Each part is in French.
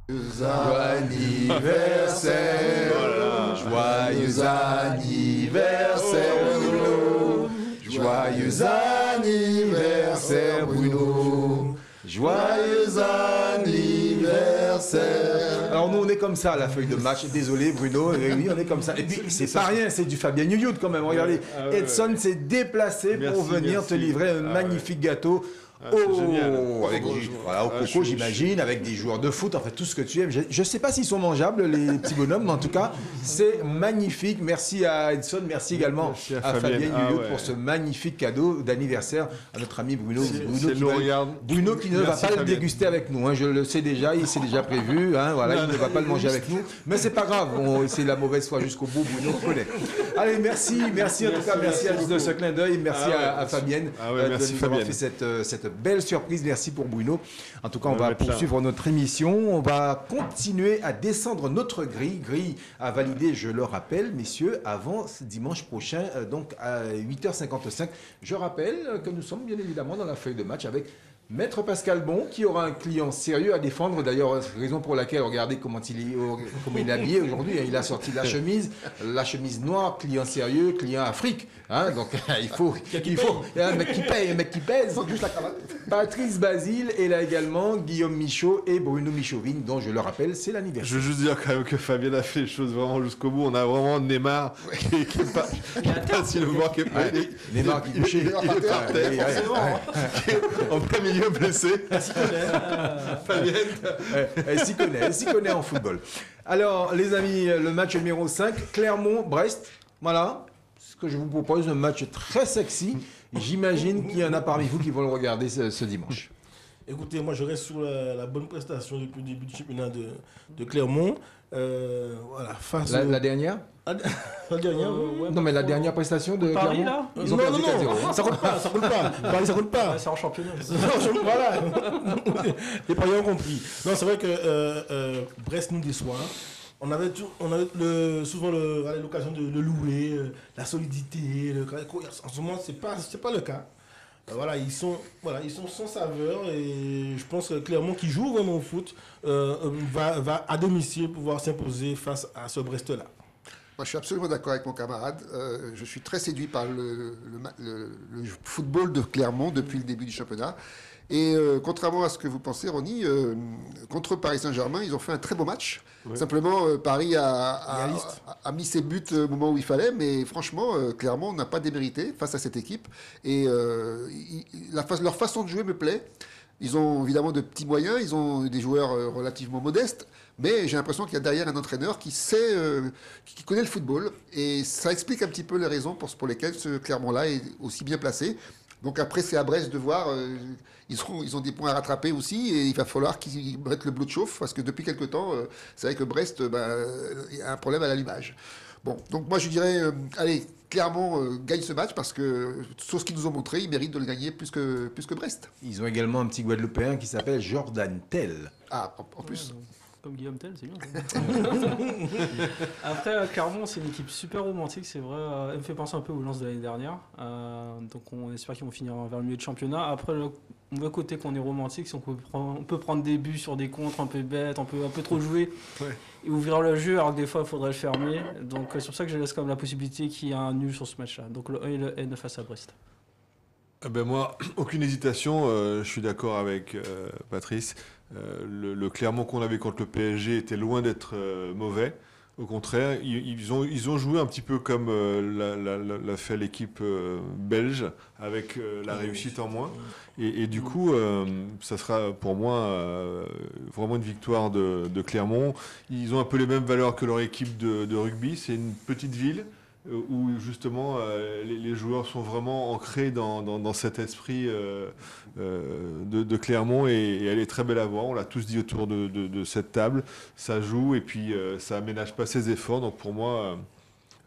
Joyeux anniversaire, joyeux anniversaire Bruno, joyeux anniversaire Bruno, joyeux anniversaire. Alors nous on est comme ça à la feuille de match, désolé Bruno, oui on est comme ça. Et puis c'est pas rien, c'est du Fabien Youyou quand même, regardez, Edson s'est déplacé pour venir te livrer un magnifique gâteau. Avec voilà, au coco, j'imagine, avec des joueurs de foot, enfin tout ce que tu aimes. Je ne sais pas s'ils sont mangeables, les petits bonhommes, mais en tout cas, c'est magnifique. Merci à Edson, merci également à Fabien Youyou pour ce magnifique cadeau d'anniversaire à notre ami Bruno. Bruno qui ne va pas le déguster avec nous, hein, je le sais déjà, il s'est déjà prévu, hein, voilà, il ne va pas le manger avec nous, mais c'est pas grave, c'est la mauvaise foi jusqu'au bout, Bruno connaît. Allez, merci en tout cas, merci à de ce clin d'œil, merci à Fabienne de nous avoir fait cette belle surprise, merci pour Bruno. En tout cas, on va poursuivre notre émission. On va continuer à descendre notre grille à valider, je le rappelle, messieurs, avant dimanche prochain, donc à 8h55. Je rappelle que nous sommes bien évidemment dans la feuille de match avec Maître Pascal Bon, qui aura un client sérieux à défendre. D'ailleurs, raison pour laquelle, regardez comment il est habillé aujourd'hui. Il a sorti la chemise noire, client sérieux, client Afrique. Hein, donc, il faut un mec qui pèse. Juste la cravate. Patrice Basile est là également, Guillaume Michaud et Bruno Michovine, dont je le rappelle, c'est l'anniversaire. Je veux juste dire quand même que Fabien a fait les choses vraiment jusqu'au bout. On a vraiment Neymar qui pas si le voir qui est pas. Neymar qui bouchait. Il est par terre. En plein milieu blessé. Fabienne. Elle s'y connaît en football. Alors, les amis, le match numéro 5, Clermont-Brest. Voilà. Ce que je vous propose, un match très sexy. J'imagine qu'il y en a parmi vous qui vont le regarder ce dimanche. Écoutez, moi je reste sur la bonne prestation depuis le début du championnat de Clermont. Voilà, face la dernière la dernière non, mais la dernière prestation de Paris, Clermont, là ils ont perdu 4-0. Ça compte pas. Paris, ça compte pas. C'est en championnat. Voilà. Les Paris ont compris. Non, c'est vrai que Brest nous déçoit. On avait souvent l'occasion de louer la solidité. En ce moment, c'est pas le cas. Voilà, ils sont sans saveur et je pense que Clermont qui joue vraiment au foot va à domicile pouvoir s'imposer face à ce Brest-là. Moi, je suis absolument d'accord avec mon camarade. Je suis très séduit par le football de Clermont depuis le début du championnat. Et contrairement à ce que vous pensez, Ronny, contre Paris Saint-Germain, ils ont fait un très beau match. Ouais. Simplement, Paris a mis ses buts au moment où il fallait, mais franchement, Clermont n'a pas démérité face à cette équipe. Et leur façon de jouer me plaît. Ils ont évidemment de petits moyens, ils ont des joueurs relativement modestes, mais j'ai l'impression qu'il y a derrière un entraîneur qui sait, qui connaît le football. Et ça explique un petit peu les raisons pour lesquelles ce Clermont-là est aussi bien placé. Donc après, c'est à Brest de voir. Ils ont des points à rattraper aussi et il va falloir qu'ils mettent le bleu de chauffe parce que depuis quelque temps, c'est vrai que Brest, il y a un problème à l'allumage. Bon, donc moi je dirais, allez, Clermont gagne ce match parce que, sur ce qu'ils nous ont montré, ils méritent de le gagner plus que Brest. Ils ont également un petit Guadeloupéen qui s'appelle Jordan Tell. Ah, en plus. Comme Guillaume Tell, c'est bien. Après, Clermont, c'est une équipe super romantique, c'est vrai. Elle me fait penser un peu aux Lens de l'année dernière. Donc on espère qu'ils vont finir vers le milieu de championnat. Après, le mauvais côté qu'on est romantique, c'est qu'on peut prendre des buts sur des contres un peu bêtes, un peu trop jouer et ouvrir le jeu, alors que des fois, il faudrait le fermer. Donc c'est pour ça que je laisse quand même la possibilité qu'il y ait un nul sur ce match-là. Donc le 1 et le N face à Brest. Ben moi, aucune hésitation, je suis d'accord avec Patrice. Le Clermont qu'on avait contre le PSG était loin d'être mauvais. Au contraire, ils ont joué un petit peu comme l'a fait l'équipe belge, avec la réussite en moins. Et du coup, ça sera pour moi vraiment une victoire de Clermont. Ils ont un peu les mêmes valeurs que leur équipe de rugby. C'est une petite ville où justement les joueurs sont vraiment ancrés dans cet esprit de Clermont et elle est très belle à voir. On l'a tous dit autour de cette table. Ça joue et puis ça aménage pas ses efforts. Donc pour moi,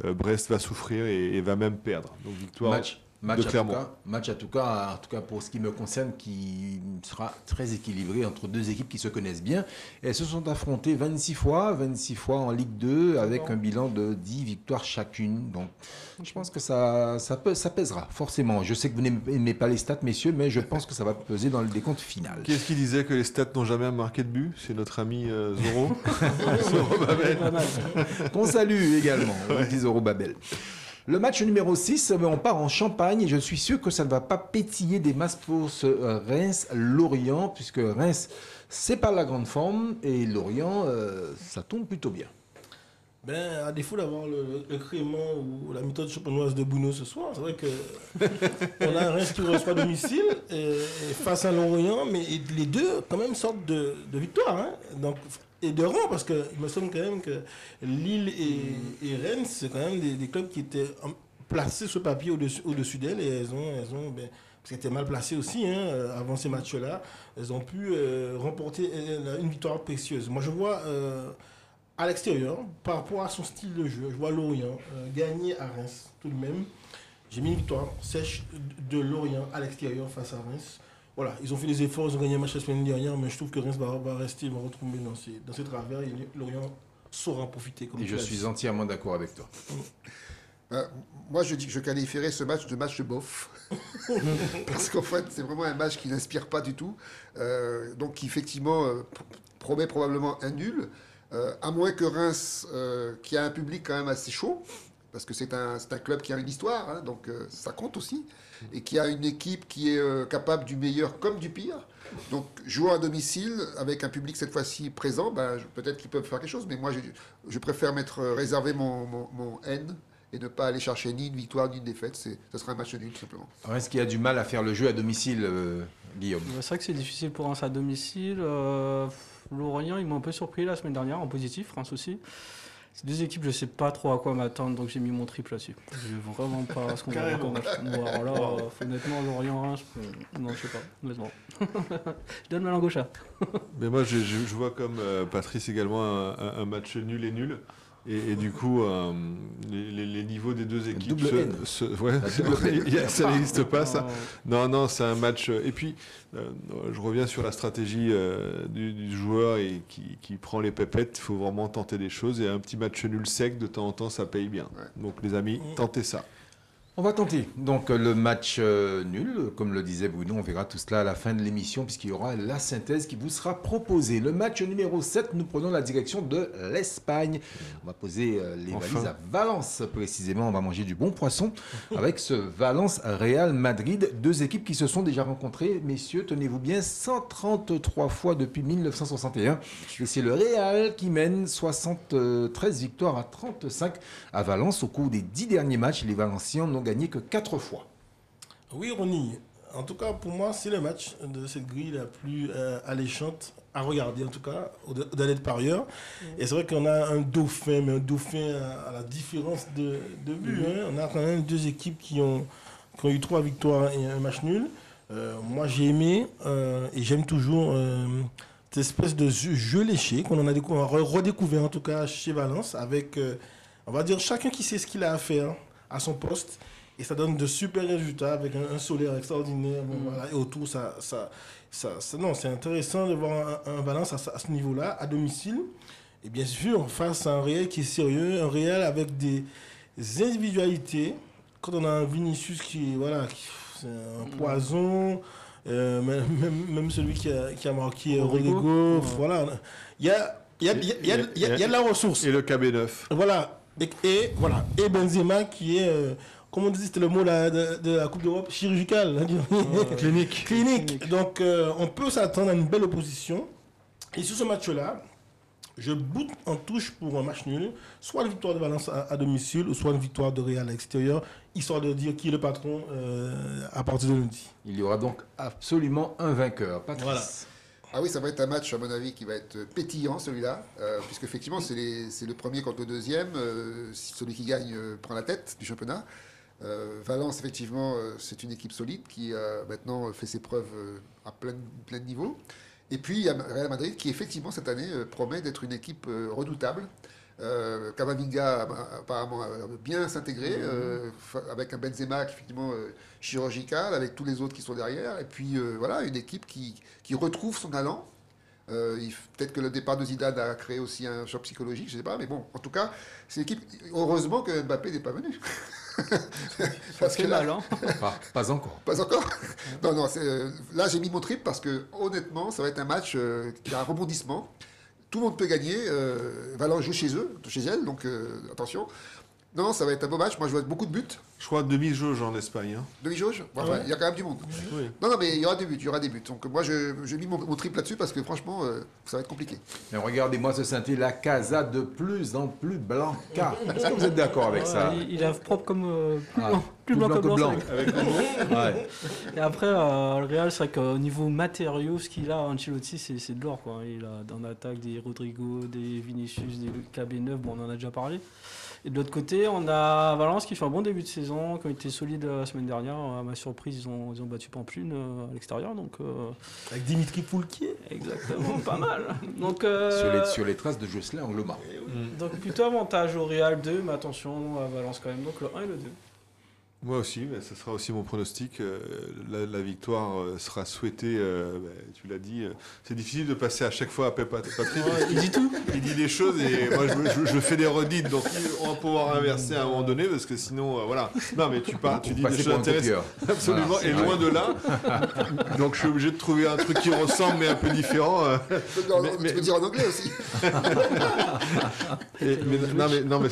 Brest va souffrir et va même perdre. Donc victoire. de Clermont. Match en tout cas pour ce qui me concerne, qui sera très équilibré entre deux équipes qui se connaissent bien. Elles se sont affrontées 26 fois en Ligue 2 avec un bilan de 10 victoires chacune. Donc je pense que ça pèsera forcément. Je sais que vous n'aimez pas les stats, messieurs, mais je pense que ça va peser dans le décompte final. Qui est-ce qui disait que les stats n'ont jamais marqué de but? C'est notre ami Zoro. Zoro Babel. Qu'on salue également, petit Zoro Babel. Le match numéro 6, on part en Champagne et je suis sûr que ça ne va pas pétiller des masses pour ce Reims-Lorient, puisque Reims, c'est pas la grande forme et Lorient, ça tombe plutôt bien. À défaut d'avoir le crément ou la méthode champenoise de Bruno ce soir, c'est vrai qu'on a un Reims qui reçoit à domicile et face à Lorient, mais les deux quand même sortent de victoire. Hein. Donc, et de rang, parce qu'il me semble quand même que Lille et Rennes, c'est quand même des clubs qui étaient placés sur papier au-dessus d'elles et elles ont parce qu'elles étaient mal placées aussi avant ces matchs-là, elles ont pu remporter une victoire précieuse. Moi je vois à l'extérieur, par rapport à son style de jeu, je vois Lorient gagner à Reims tout de même. J'ai mis une victoire sèche de Lorient à l'extérieur face à Reims. Voilà, ils ont fait des efforts, ils ont gagné un match la semaine dernière, mais je trouve que Reims va retrouver dans ses travers et Lorient saura en profiter. Et je suis entièrement d'accord avec toi. Moi, je dis que je qualifierais ce match de match de bof. Parce qu'en fait, c'est vraiment un match qui n'inspire pas du tout. Donc, qui, effectivement, promet probablement un nul. À moins que Reims, qui a un public quand même assez chaud, parce que c'est un club qui a une histoire, hein, donc ça compte aussi, et qui a une équipe qui est capable du meilleur comme du pire. Donc, jouant à domicile, avec un public cette fois-ci présent, peut-être qu'ils peuvent faire quelque chose, mais moi, je préfère réserver mon haine et ne pas aller chercher ni une victoire ni une défaite. Ce sera un match nul, tout simplement. Est-ce qu'il y a du mal à faire le jeu à domicile, Guillaume? C'est vrai que c'est difficile pour Reims à domicile. Lorient, ils m'ont un peu surpris la semaine dernière, en positif, Reims aussi. Ces deux équipes, je ne sais pas trop à quoi m'attendre, donc j'ai mis mon triple là-dessus. Je ne sais vraiment pas ce qu'on va voir. Alors là, honnêtement, Lorient, non, je ne sais pas, honnêtement. Je donne ma langue au chat. Mais moi, je vois comme Patrice également un match nul et nul. Et du coup, les niveaux des deux équipes... ça n'existe pas, ça. Non, c'est un match... Et puis, je reviens sur la stratégie du joueur et qui prend les pépettes. Il faut vraiment tenter des choses. Et un petit match nul sec, de temps en temps, ça paye bien. Ouais. Donc, les amis, tentez ça. On va tenter donc le match nul, comme le disait Bruno, on verra tout cela à la fin de l'émission puisqu'il y aura la synthèse qui vous sera proposée. Le match numéro 7, nous prenons la direction de l'Espagne. On va poser les valises à Valence précisément, on va manger du bon poisson avec ce Valence-Real Madrid. Deux équipes qui se sont déjà rencontrées, messieurs, tenez-vous bien, 133 fois depuis 1961. Et c'est le Real qui mène 73 victoires à 35 à Valence. Au cours des 10 derniers matchs, les Valenciens n'ont gagné que 4 fois. Oui, Ronny. En tout cas, pour moi, c'est le match de cette grille la plus alléchante à regarder, en tout cas, au-delà de parieur. Et c'est vrai qu'on a un dauphin, mais un dauphin à la différence de but. Hein. On a quand même deux équipes qui ont eu 3 victoires et un match nul. Moi, j'ai aimé et j'aime toujours cette espèce de jeu léché qu'on a redécouvert, en tout cas, chez Valence, avec, on va dire, chacun qui sait ce qu'il a à faire à son poste, et ça donne de super résultats avec un solaire extraordinaire. Voilà, et autour, non, c'est intéressant de voir un Valence à ce niveau-là, à domicile. Et bien sûr, face à un Real qui est sérieux, un Real avec des individualités. Quand on a un Vinicius c'est un poison, même celui qui a marqué Rodrigo, voilà. Il y a de la ressource. Et le KB9. Voilà. Et Benzema qui est, comme on dit, c'était le mot de la Coupe d'Europe, chirurgical. Clinique. Donc on peut s'attendre à une belle opposition. Et sur ce match-là, je boute en touche pour un match nul, soit une victoire de Valence à domicile, ou soit une victoire de Real à l'extérieur, histoire de dire qui est le patron à partir de lundi. Il y aura donc absolument un vainqueur. Patrice. Voilà. Ah oui, ça va être un match, à mon avis, qui va être pétillant, celui-là, puisqu'effectivement, c'est le premier contre le deuxième. Celui qui gagne prend la tête du championnat. Valence, effectivement, c'est une équipe solide qui maintenant fait ses preuves à plein niveau. Et puis, il y a Real Madrid qui, effectivement, cette année, promet d'être une équipe redoutable, Camavinga apparemment bien s'intégrer avec un Benzema qui effectivement chirurgical, avec tous les autres qui sont derrière, et puis voilà, une équipe qui retrouve son allant. Peut-être que le départ de Zidane a créé aussi un choc psychologique, je ne sais pas, mais bon, en tout cas, c'est une équipe. Heureusement que Mbappé n'est pas venu. Parce que mal, hein. Pas encore. Pas encore. Non, là j'ai mis mon trip parce que honnêtement, ça va être un match qui a un rebondissement. Tout le monde peut gagner. Valence joue chez elle, donc attention. Non, ça va être un beau match. Moi, je vois beaucoup de buts. Je crois demi-jauge en Espagne. Hein. Demi-jauge. Enfin, il y a quand même du monde. Oui. Non, mais il y aura des buts. Donc moi, j'ai mis mon trip là-dessus parce que franchement, ça va être compliqué. Mais regardez-moi ce synthé, la Casa de plus en plus blanca. Est-ce que vous êtes d'accord avec ça? Il est propre comme plus blanc que blanc. Avec ouais. Et après, le Real, c'est vrai qu'au niveau matériaux, ce qu'il a, Ancelotti, c'est de l'or, quoi. Il a dans l'attaque des Rodrigo, des Vinicius, des KB9, bon, on en a déjà parlé. Et de l'autre côté, on a Valence qui fait un bon début de saison, qui ont été solides la semaine dernière. À ma surprise, ils ont battu Pampelune à l'extérieur. Donc, avec Dimitri Foulquier. Exactement, pas mal. Donc, sur les traces de Jocelyn Angloma. Donc plutôt avantage au Real 2, mais attention à Valence quand même. Donc le 1 et le 2. Moi aussi, mais ce sera aussi mon pronostic. La victoire sera souhaitée, tu l'as dit. C'est difficile de passer à chaque fois à Patrick. Il dit tout. Il dit des choses et moi je fais des redites. Donc on va pouvoir inverser à un moment donné parce que sinon, voilà. Non, mais tu dis des choses intéressantes. Absolument. Voilà, et loin de là. Donc je suis obligé de trouver un truc qui ressemble mais un peu différent. Tu peux dire en anglais aussi. mais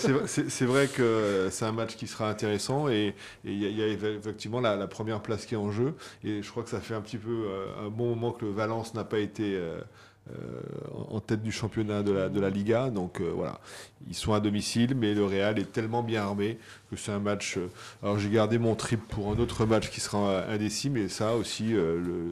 c'est vrai que c'est un match qui sera intéressant et il y a effectivement la première place qui est en jeu. Et je crois que ça fait un petit peu un bon moment que le Valence n'a pas été en tête du championnat de la Liga. Donc voilà, ils sont à domicile, mais le Real est tellement bien armé que c'est un match... alors j'ai gardé mon trip pour un autre match qui sera indécis, mais ça aussi,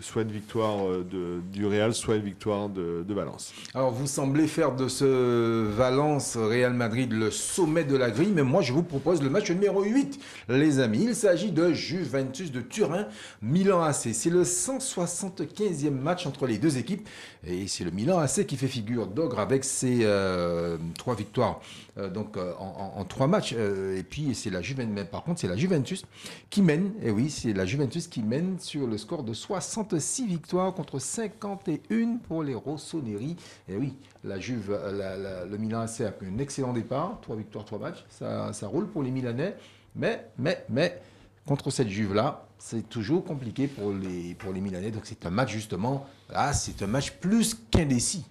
soit une victoire du Real, soit une victoire de Valence. Alors vous semblez faire de ce Valence-Real Madrid le sommet de la grille, mais moi je vous propose le match numéro 8, les amis. Il s'agit de Juventus de Turin, Milan AC. C'est le 175e match entre les deux équipes, et c'est le Milan AC qui fait figure d'ogre avec ses 3 victoires en 3 matchs. Et puis c'est la Juventus, mais par contre c'est la Juventus qui mène. Et oui, c'est la Juventus qui mène sur le score de 66 victoires contre 51 pour les Rossoneri. Et oui, le Milan AC a pris un excellent départ, 3 victoires, 3 matchs. Ça roule pour les Milanais, mais contre cette Juve-là, c'est toujours compliqué pour les Milanais. Donc c'est un match justement, là c'est un match plus qu'indécis.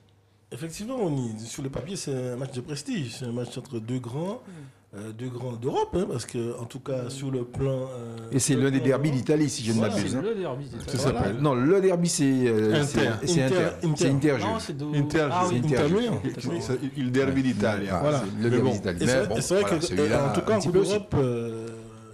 Effectivement, sur le papier, c'est un match de prestige. C'est un match entre deux grands d'Europe, hein, parce que en tout cas sur le plan. Et c'est l'un des derbys d'Italie, si je ne m'abuse. C'est le derby d'Italie. Ça s'appelle. Non, le derby c'est Inter. C'est Inter. Non, c'est il derby d'Italie. Voilà, le derby d'Italie. C'est vrai que en tout cas en Coupe d'Europe,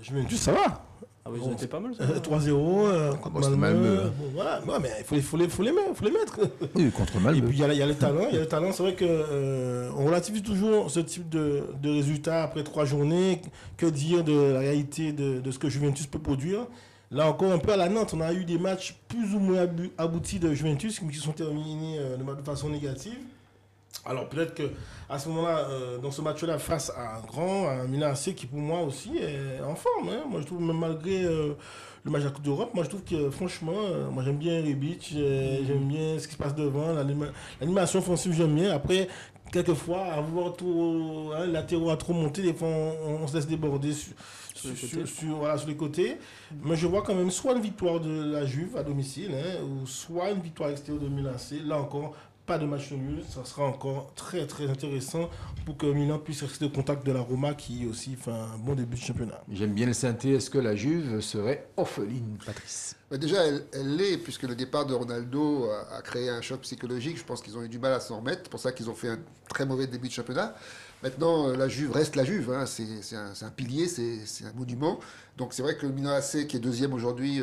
Juventus, ça va. Ah oui, ils ont été pas mal. 3-0 contre Malmö. Bon, voilà. Non, mais il faut les mettre. Oui, contre Malmö. Et puis il y a le talent. C'est vrai que on relativise toujours ce type de résultats après 3 journées. Que dire de la réalité de ce que Juventus peut produire? Là encore un peu à la Nantes, on a eu des matchs plus ou moins aboutis de Juventus qui sont terminés de façon négative. Alors peut-être qu'à ce moment-là, dans ce match-là, face à un Milan AC qui pour moi aussi est en forme. Hein. Moi je trouve même malgré le match de la Coupe d'Europe, moi je trouve que franchement, moi j'aime bien Rebic, j'aime bien ce qui se passe devant, l'animation offensive j'aime bien. Après, quelquefois, avoir trop latéraux à trop monter, des fois on se laisse déborder sur les côtés. Mais je vois quand même soit une victoire de la Juve à domicile, ou soit une victoire extérieure de Milan AC. Là encore, pas de match nul, ça sera encore très très intéressant pour que Milan puisse rester au contact de la Roma qui aussi fait un bon début de championnat. J'aime bien le synthé. Est-ce que la Juve serait orpheline, Patrice? Déjà, elle l'est, puisque le départ de Ronaldo a créé un choc psychologique. Je pense qu'ils ont eu du mal à s'en remettre. C'est pour ça qu'ils ont fait un très mauvais début de championnat. Maintenant, la Juve reste la Juve. Hein. C'est un pilier, c'est un monument. Donc c'est vrai que le Milan AC, qui est deuxième aujourd'hui,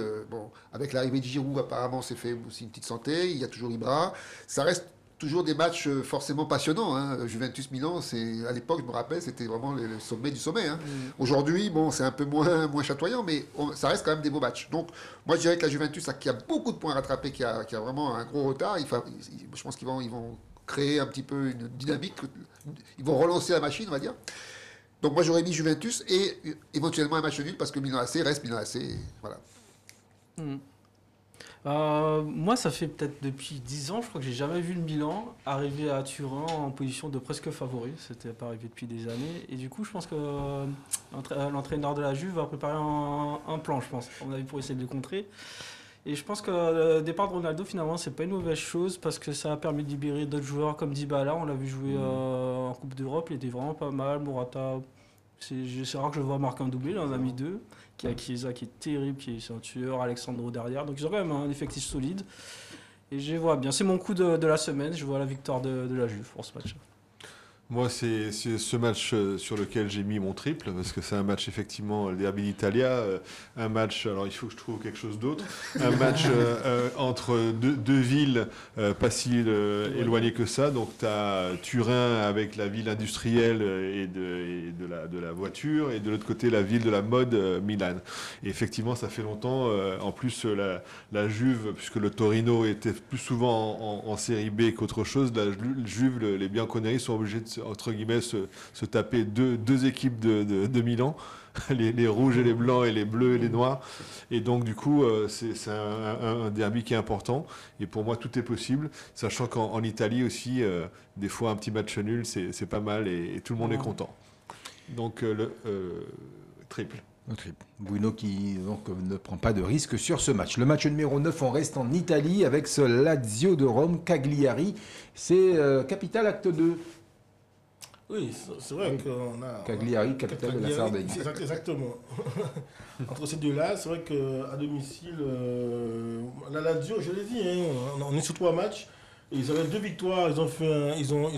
avec l'arrivée de Giroud, apparemment, c'est fait aussi une petite santé. Il y a toujours Ibra. Ça reste toujours des matchs forcément passionnants. Hein. Juventus-Milan, à l'époque, je me rappelle, c'était vraiment le sommet du sommet. Hein. Aujourd'hui, c'est un peu moins chatoyant, mais ça reste quand même des beaux matchs. Donc, moi, je dirais que la Juventus, qui a beaucoup de points à rattraper, qui a vraiment un gros retard, je pense qu'ils vont créer un petit peu une dynamique. Ils vont relancer la machine, on va dire. Donc moi j'aurais mis Juventus et éventuellement un match nul parce que Milan AC reste Milan AC. Voilà. Moi, ça fait peut-être depuis 10 ans, je crois que j'ai jamais vu le Milan arriver à Turin en position de presque favori. C'était pas arrivé depuis des années. Et du coup, je pense que l'entraîneur de la Juve va préparer un plan, je pense, à mon avis, pour essayer de le contrer. Et je pense que le départ de Ronaldo, finalement, c'est pas une mauvaise chose parce que ça a permis de libérer d'autres joueurs comme Dybala. On l'a vu jouer en Coupe d'Europe, il était vraiment pas mal. Morata, c'est rare que je vois marquer un doublé, là, on en a mis 2. Qui a Chiesa qui est terrible, qui est un tueur, Alexandro derrière. Donc ils ont quand même un effectif solide. Et je vois bien. C'est mon coup de la semaine. Je vois la victoire de la Juve pour ce match. Moi, c'est ce match sur lequel j'ai mis mon triple, parce que c'est un match, effectivement, le Derby d'Italia, un match, alors il faut que je trouve quelque chose d'autre, un match entre deux villes pas si éloignées que ça. Donc, tu as Turin avec la ville industrielle et de la voiture, et de l'autre côté, la ville de la mode, Milan. Et effectivement, ça fait longtemps. En plus, la Juve, puisque le Torino était plus souvent en série B qu'autre chose, la Juve, les Bianconeri sont obligés de entre guillemets, se taper deux équipes de Milan, les rouges et les blancs et les bleus et les noirs. Et donc, du coup, c'est un derby qui est important. Et pour moi, tout est possible, sachant qu'en Italie aussi, des fois, un petit match nul, c'est pas mal et tout le monde est content. Donc, triple. Bruno qui donc ne prend pas de risque sur ce match. Le match numéro 9, on reste en Italie avec ce Lazio de Rome, Cagliari. C'est Capital Acte 2. Oui, c'est vrai qu'on a... Cagliari, capitale de la Sardaigne. Exactement. Entre ces deux-là, c'est vrai qu'à domicile, la Lazio, je l'ai dit, on est sur 3 matchs. Ils avaient 2 victoires, ils ont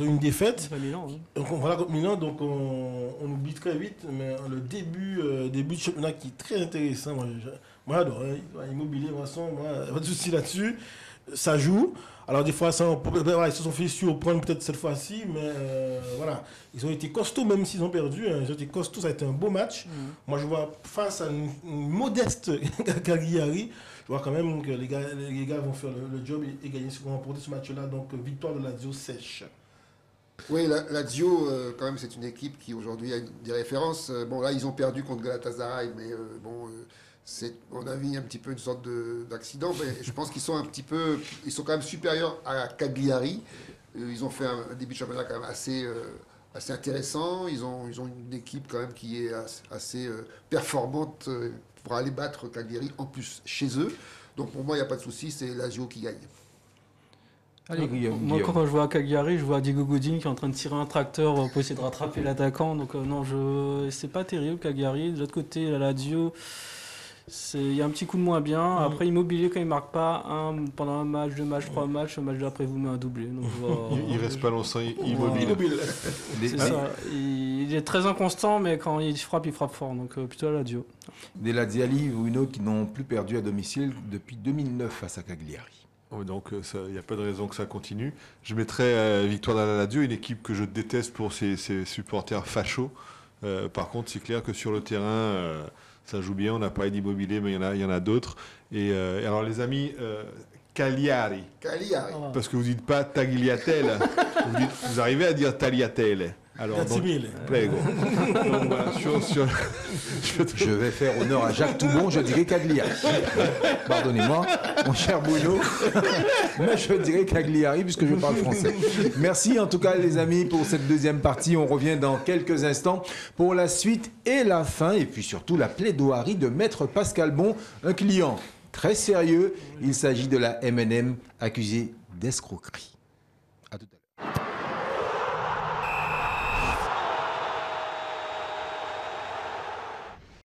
eu une défaite. Milan, hein. Donc voilà contre Milan, donc on oublie très vite, mais le début de championnat qui est très intéressant. Moi j'adore, Immobilier, de toute façon, pas de souci là-dessus. Ça joue. Alors des fois, ils se sont fait surprendre peut-être cette fois-ci, mais voilà. Ils ont été costauds, même s'ils ont perdu. Ils ont été costauds, ça a été un beau match. Moi, je vois face à une modeste Cagliari, je vois quand même que les gars vont faire le job et gagner, vont remporter ce match-là. Donc, victoire de Lazio sèche. Oui, la Lazio, quand même, c'est une équipe qui aujourd'hui a des références. Bon, là, ils ont perdu contre Galatasaray, mais c'est, à mon avis, un petit peu une sorte d'accident. Mais je pense qu'ils sont quand même supérieurs à Cagliari. Ils ont fait un début de championnat quand même assez intéressant. Ils ont une équipe quand même qui est assez performante pour aller battre Cagliari en plus chez eux. Donc pour moi, il n'y a pas de souci, c'est Lazio qui gagne. Allez, Moi, quand je vois Cagliari, je vois Diego Godin qui est en train de tirer un tracteur pour essayer de rattraper l'attaquant. Donc non, c'est pas terrible Cagliari. De l'autre côté, la Lazio, il y a un petit coup de moins bien. Après, Immobilier, quand il marque pas pendant un match, 2 matchs, 3 matchs, le match d'après vous met un doublé. Donc, il reste pas longtemps Immobile. C'est ça. Il est très inconstant, mais quand il frappe fort. Donc plutôt la Lazio. Des Laziali ou une autre qui n'ont plus perdu à domicile depuis 2009 face à Cagliari. Donc il n'y a pas de raison que ça continue. Je mettrais victoire de la Lazio, une équipe que je déteste pour ses supporters fachos. Par contre, c'est clair que sur le terrain, ça joue bien. On n'a pas d'Immobilier, mais il y en a d'autres. Et alors les amis, Cagliari. Parce que vous dites pas Tagliatelle. vous arrivez à dire Tagliatelle. Alors, donc, prego. Donc, voilà, je vais faire honneur à Jacques Toubon, je dirais Cagliari. Pardonnez-moi, mon cher Bruno, mais je dirais Cagliari puisque je parle français. Merci en tout cas les amis pour cette deuxième partie. On revient dans quelques instants pour la suite et la fin et puis surtout la plaidoirie de Maître Pascal Bon, un client très sérieux. Il s'agit de la M&M accusée d'escroquerie. À tout à l'heure.